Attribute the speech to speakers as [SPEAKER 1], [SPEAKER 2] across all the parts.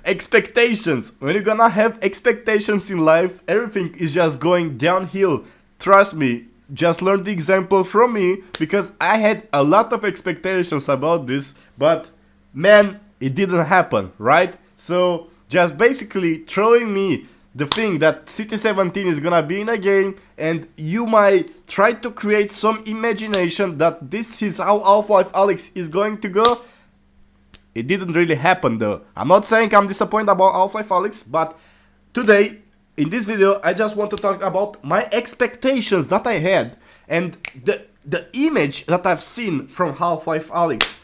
[SPEAKER 1] Expectations. When you're gonna have expectations in life, everything is just going downhill. Trust me, just learn the example from me because I had a lot of expectations about this, but man, it didn't happen, right? So just basically throwing me the thing that City 17 is gonna be in a game, and you might try to create some imagination that this is how Half-Life Alyx is going to go. It didn't really happen though. I'm not saying I'm disappointed about Half-Life Alyx, but today, in this video, I just want to talk about my expectations that I had and the image that I've seen from Half-Life Alyx.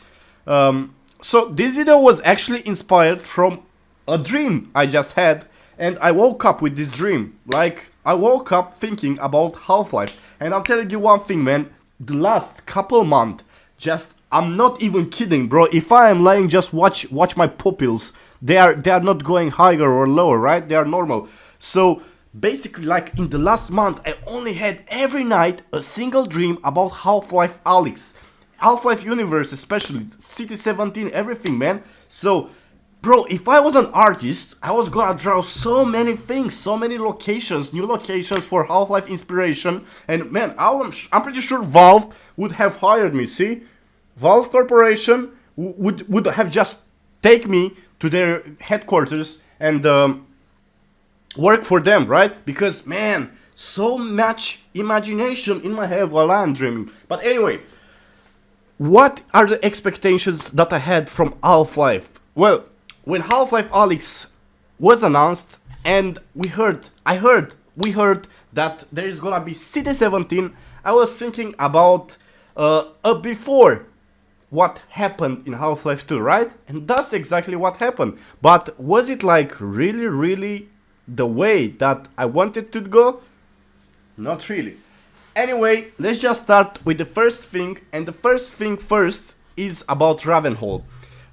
[SPEAKER 1] So this video was actually inspired from a dream I just had, and I woke up with this dream. Like, I woke up thinking about Half-Life, and I'm telling you one thing, man, the last couple months, just, I'm not even kidding, bro. If I am lying, just watch my pupils. They are not going higher or lower, right? They are normal. So basically, like in the last month, I only had every night a single dream about Half-Life Alyx, Half-Life universe, especially City 17, everything, man. So, bro, if I was an artist, I was gonna draw so many things, so many locations, new locations for Half-Life inspiration. And man, I'm pretty sure Valve would have hired me. See, Valve Corporation would have just take me to their headquarters and work for them, right? Because man, so much imagination in my head while I'm dreaming. But anyway, what are the expectations that I had from Half-Life? Well, when Half-Life Alyx was announced and we heard that there is gonna be City 17, I was thinking about a before what happened in Half-Life 2, right? And that's exactly what happened. But was it like really the way that I wanted to go? Not really. Anyway, let's just start with the first thing, and the first thing first is about Ravenholm.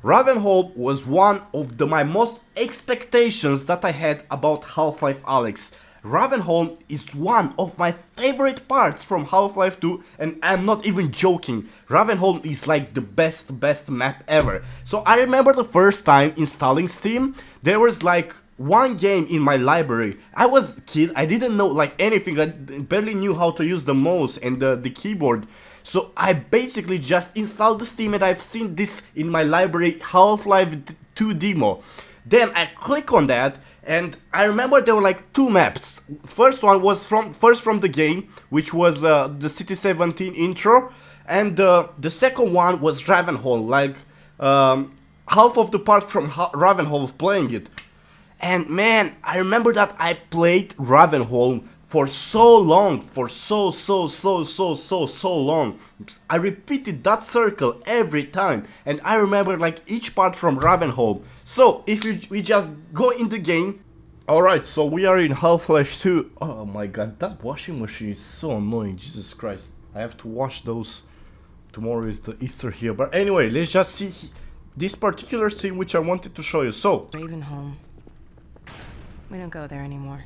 [SPEAKER 1] Ravenholm was one of my most expectations that I had about Half-Life Alyx. Ravenholm is one of my favorite parts from Half-Life 2, and I'm not even joking. Ravenholm is like the best map ever. So I remember the first time installing Steam, there was like one game in my library. I was a kid, I didn't know like anything, I barely knew how to use the mouse and the keyboard. So I basically just installed the Steam and I've seen this in my library, Half-Life 2 demo. Then I click on that and I remember there were like two maps. First one was from the game, which was the City 17 intro, and the second one was Ravenholm, like half of the part from Ravenholm playing it. And man, I remember that I played Ravenholm for so long, for so long. I repeated that circle every time, and I remember like each part from Ravenholm. So if we just go in the game. Alright, so we are in Half-Life 2. Oh my god, that washing machine is so annoying, Jesus Christ. I have to wash those. Tomorrow is the Easter here. But anyway, let's just see this particular scene which I wanted to show you. So
[SPEAKER 2] Ravenholm. We don't go there anymore.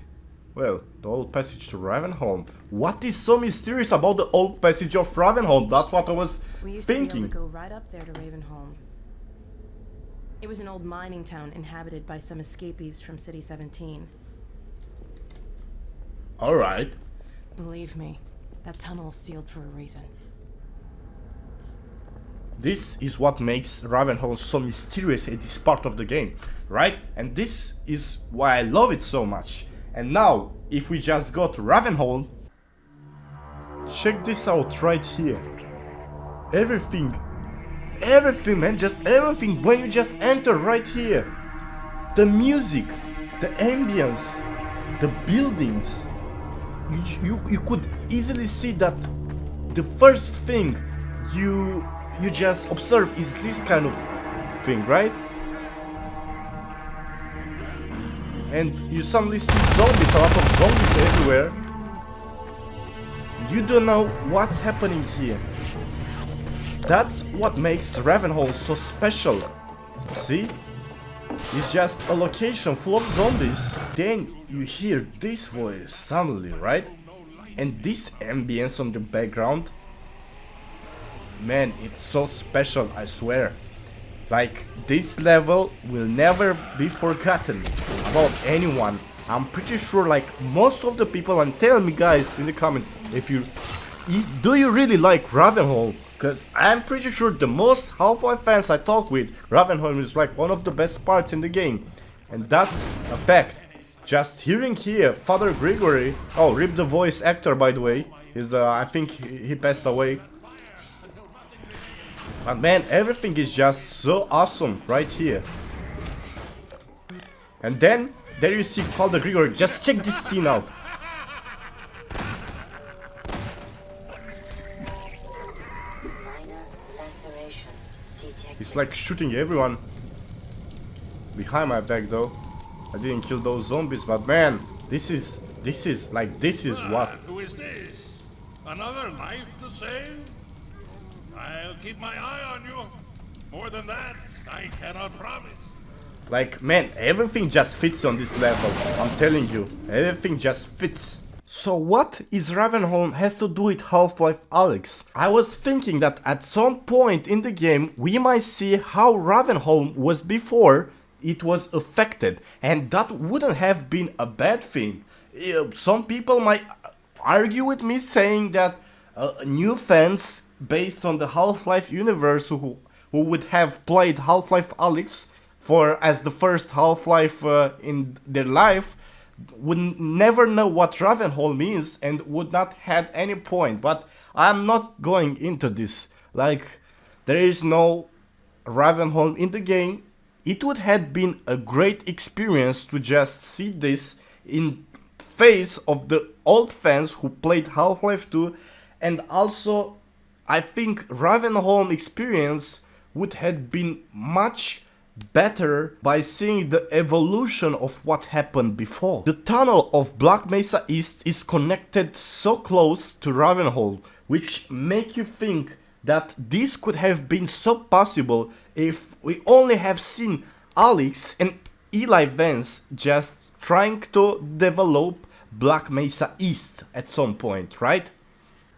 [SPEAKER 1] Well, the old passage to Ravenholm. What is so mysterious about the old passage of Ravenholm? That's what I was
[SPEAKER 2] We used
[SPEAKER 1] thinking.
[SPEAKER 2] to be able to go right up there to Ravenholm. It was an old mining town inhabited by some escapees from City 17.
[SPEAKER 1] Alright.
[SPEAKER 2] Believe me, that tunnel is sealed for a reason.
[SPEAKER 1] This is what makes Ravenholm so mysterious in this part of the game, right? And this is why I love it so much. And now, if we just go to Ravenholm, check this out right here. Everything, man, just everything when you just enter right here. The music, the ambience, the buildings. You could easily see that the first thing you just observe is this kind of thing, right? And you suddenly see zombies, a lot of zombies everywhere. You don't know what's happening here. That's what makes Ravenholm so special. See? It's just a location full of zombies. Then you hear this voice suddenly, right? And this ambience on the background. Man, it's so special, I swear. Like, this level will never be forgotten about anyone. I'm pretty sure, like, most of the people, and tell me guys in the comments do you really like Ravenholm? Because I'm pretty sure the most Half-Life fans I talk with, Ravenholm is like one of the best parts in the game. And that's a fact. Just hearing here Father Gregory, oh, rip the voice actor by the way, is I think he passed away. But man, everything is just so awesome right here. And then, there you see Father Gregory, just check this scene out. He's like shooting everyone. Behind my back though. I didn't kill those zombies, but man, this is what.
[SPEAKER 3] Who is this? Another life to save? I'll keep my eye on you. More than that, I cannot promise.
[SPEAKER 1] Like, man, everything just fits on this level. I'm telling you, everything just fits. So what is Ravenholm has to do with Half-Life Alyx? I was thinking that at some point in the game we might see how Ravenholm was before it was affected, and that wouldn't have been a bad thing. Some people might argue with me saying that new fans based on the Half-Life universe who would have played Half-Life Alyx as the first Half-Life in their life would never know what Ravenholm is and would not have any point. But I'm not going into this. Like, there is no Ravenholm in the game. It would have been a great experience to just see this in face of the old fans who played Half-Life 2, and also I think Ravenholm experience would have been much better by seeing the evolution of what happened before. The tunnel of Black Mesa East is connected so close to Ravenholm, which make you think that this could have been so possible if we only have seen Alyx and Eli Vance just trying to develop Black Mesa East at some point, right?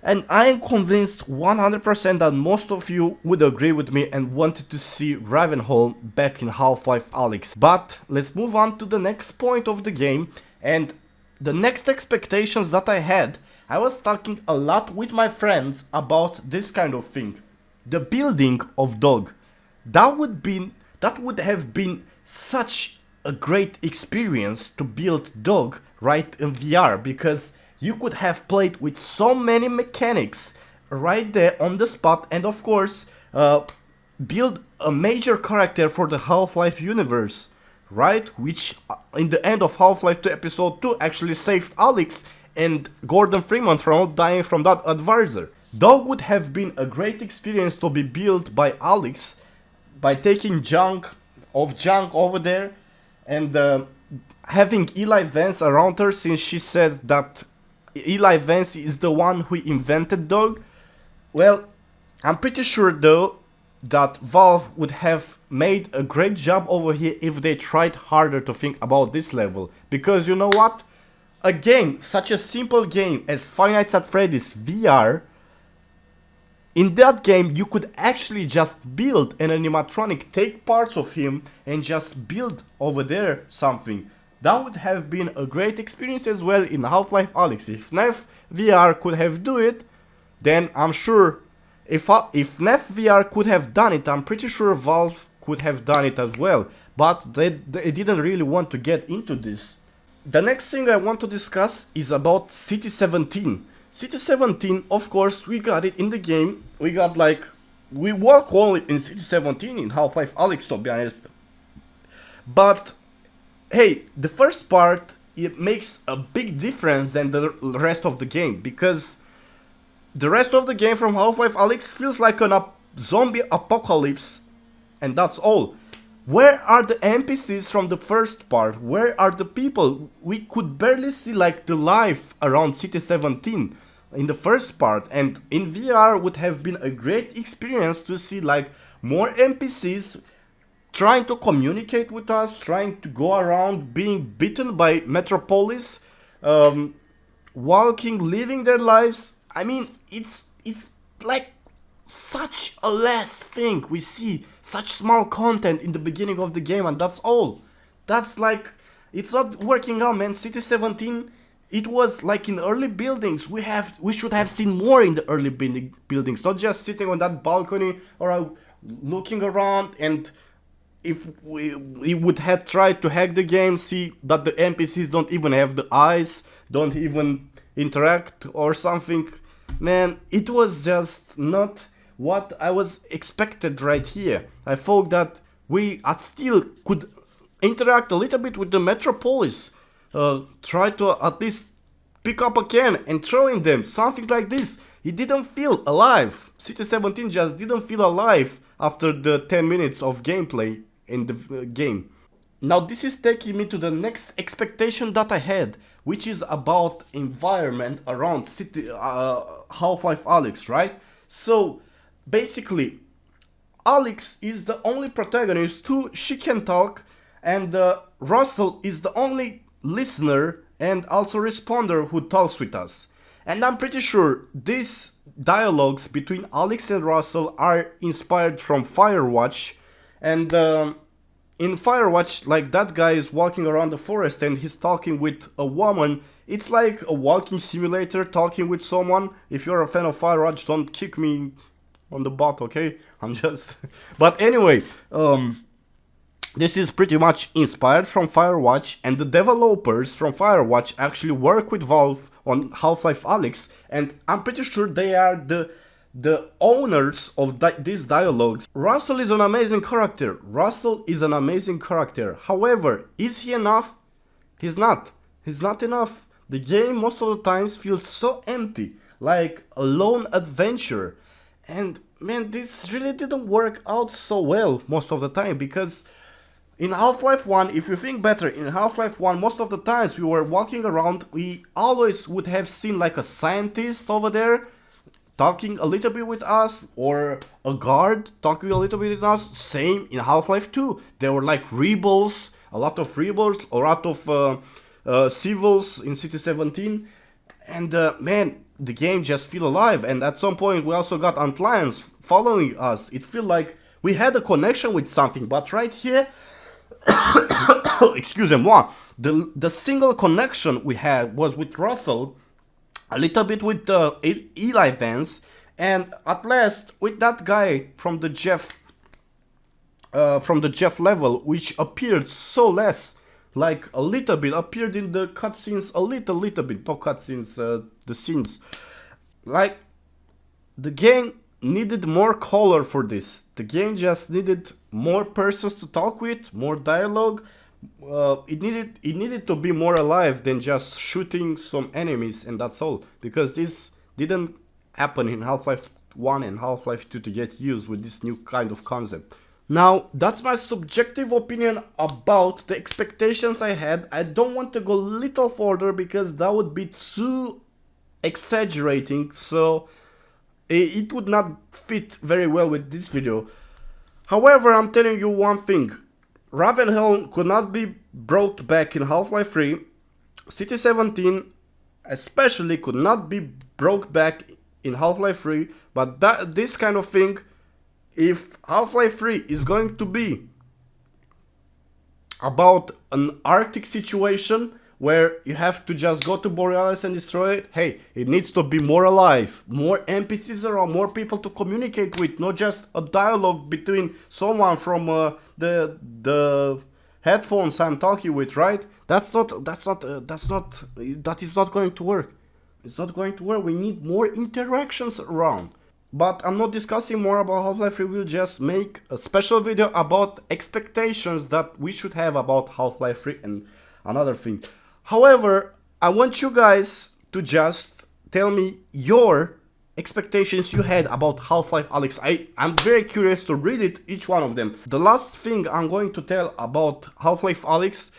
[SPEAKER 1] And I am convinced 100% that most of you would agree with me and wanted to see Ravenholm back in Half-Life Alyx. But let's move on to the next point of the game, and the next expectations that I had. I was talking a lot with my friends about this kind of thing. The building of dog. That would have been such a great experience to build dog right in VR, because you could have played with so many mechanics right there on the spot, and of course build a major character for the Half-Life universe, right? Which in the end of Half-Life 2 episode 2 actually saved Alyx and Gordon Freeman from dying from that advisor. Dog would have been a great experience to be built by Alyx by taking junk over there and having Eli Vance around her, since she said that Eli Vance is the one who invented dog. Well, I'm pretty sure though that Valve would have made a great job over here if they tried harder to think about this level. Because you know what? A game, such a simple game as Five Nights at Freddy's VR, in that game you could actually just build an animatronic, take parts of him and just build over there something. That would have been a great experience as well in Half-Life Alyx. If NEF VR could have do it, then I'm sure if NEF VR could have done it, I'm pretty sure Valve could have done it as well. But they didn't really want to get into this. The next thing I want to discuss is about City 17. City 17, of course, we got it in the game. We work only in City 17 in Half-Life Alyx, to be honest. But hey, the first part, it makes a big difference than the rest of the game, because the rest of the game from Half-Life Alyx feels like a zombie apocalypse, and that's all. Where are the NPCs from the first part? Where are the people? We could barely see like the life around City 17 in the first part, and in VR would have been a great experience to see like more NPCs trying to communicate with us, trying to go around, being bitten by Metropolis, walking, living their lives. I mean, it's like such a less thing. We see such small content in the beginning of the game, and that's all. That's like, it's not working out, man. City 17, it was like in early buildings. We should have seen more in the early buildings, not just sitting on that balcony or looking around. And if we would have tried to hack the game, see that the NPCs don't even have the eyes, don't even interact or something. Man, it was just not what I was expected right here. I thought that we still could interact a little bit with the metropolis, try to at least pick up a can and throw in them, something like this. It didn't feel alive. City 17 just didn't feel alive after the 10 minutes of gameplay in the game. Now this is taking me to the next expectation that I had, which is about environment around City Half-Life Alyx, right? So basically, Alyx is the only protagonist who she can talk, and Russell is the only listener and also responder who talks with us. And I'm pretty sure these dialogues between Alyx and Russell are inspired from Firewatch. And in Firewatch, like, that guy is walking around the forest and he's talking with a woman. It's like a walking simulator talking with someone. If you're a fan of Firewatch, don't kick me on the butt, okay? I'm just... But anyway, this is pretty much inspired from Firewatch, and the developers from Firewatch actually work with Valve on Half-Life Alyx, and I'm pretty sure they are the owners of these dialogues. Russell is an amazing character. However, is he enough? He's not. He's not enough. The game most of the times feels so empty, like a lone adventure. And man, this really didn't work out so well most of the time, because in Half-Life 1, if you think better, in Half-Life 1, most of the times we were walking around, we always would have seen like a scientist over there talking a little bit with us, or a guard talking a little bit with us. Same in Half-Life 2. There were like rebels, a lot of civils in City 17. And man, the game just feel alive. And at some point we also got Antlions following us. It feel like we had a connection with something, but right here, excuse me, the single connection we had was with Russell, a little bit with Eli Vance, and at last with that guy from the Jeff level, which appeared so less, like a little bit, appeared in the cutscenes a little bit, not cutscenes, the scenes. Like, the game needed more color for this. The game just needed more persons to talk with, more dialogue. It needed to be more alive than just shooting some enemies and that's all. Because this didn't happen in Half-Life 1 and Half-Life 2 to get used with this new kind of concept. Now, that's my subjective opinion about the expectations I had. I don't want to go a little further because that would be too exaggerating, so it would not fit very well with this video. However, I'm telling you one thing. Ravenholm could not be brought back in Half-Life 3. City 17 especially could not be brought back in Half-Life 3. But this kind of thing, if Half-Life 3 is going to be about an Arctic situation where you have to just go to Borealis and destroy it, hey, it needs to be more alive, more NPCs around, more people to communicate with, not just a dialogue between someone from the headphones I'm talking with, right? That is not going to work. It's not going to work. We need more interactions around. But I'm not discussing more about Half-Life 3, we'll just make a special video about expectations that we should have about Half-Life 3 and another thing. However, I want you guys to just tell me your expectations you had about Half-Life Alyx. I'm very curious to read it, each one of them. The last thing I'm going to tell about Half-Life Alyx,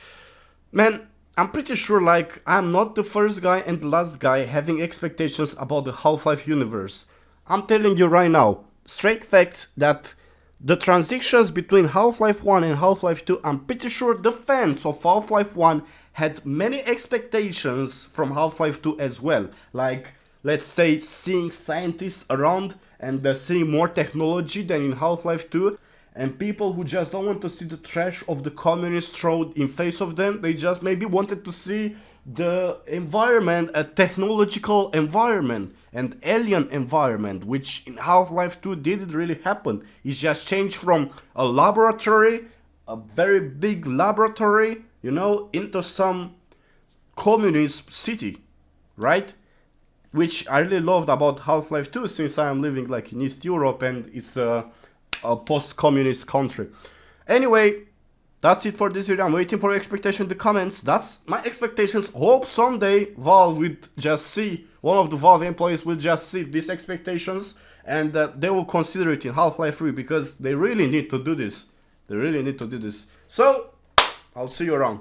[SPEAKER 1] man, I'm pretty sure like I'm not the first guy and the last guy having expectations about the Half-Life universe. I'm telling you right now, straight fact, that the transitions between Half-Life 1 and Half-Life 2, I'm pretty sure the fans of Half-Life 1 had many expectations from Half-Life 2 as well. Like, let's say, seeing scientists around and seeing more technology than in Half-Life 2. And people who just don't want to see the trash of the communists thrown in face of them, they just maybe wanted to see the environment, a technological environment, and alien environment, which in Half-Life 2 didn't really happen. It just changed from a laboratory, a very big laboratory, you know, into some communist city, right? Which I really loved about Half-Life 2, since I am living like in East Europe and it's a post-communist country. Anyway, that's it for this video. I'm waiting for your expectation in the comments. That's my expectations. Hope someday Valve will just see, one of the Valve employees will just see these expectations, and they will consider it in Half-Life 3, because they really need to do this. They really need to do this. So, I'll see you around.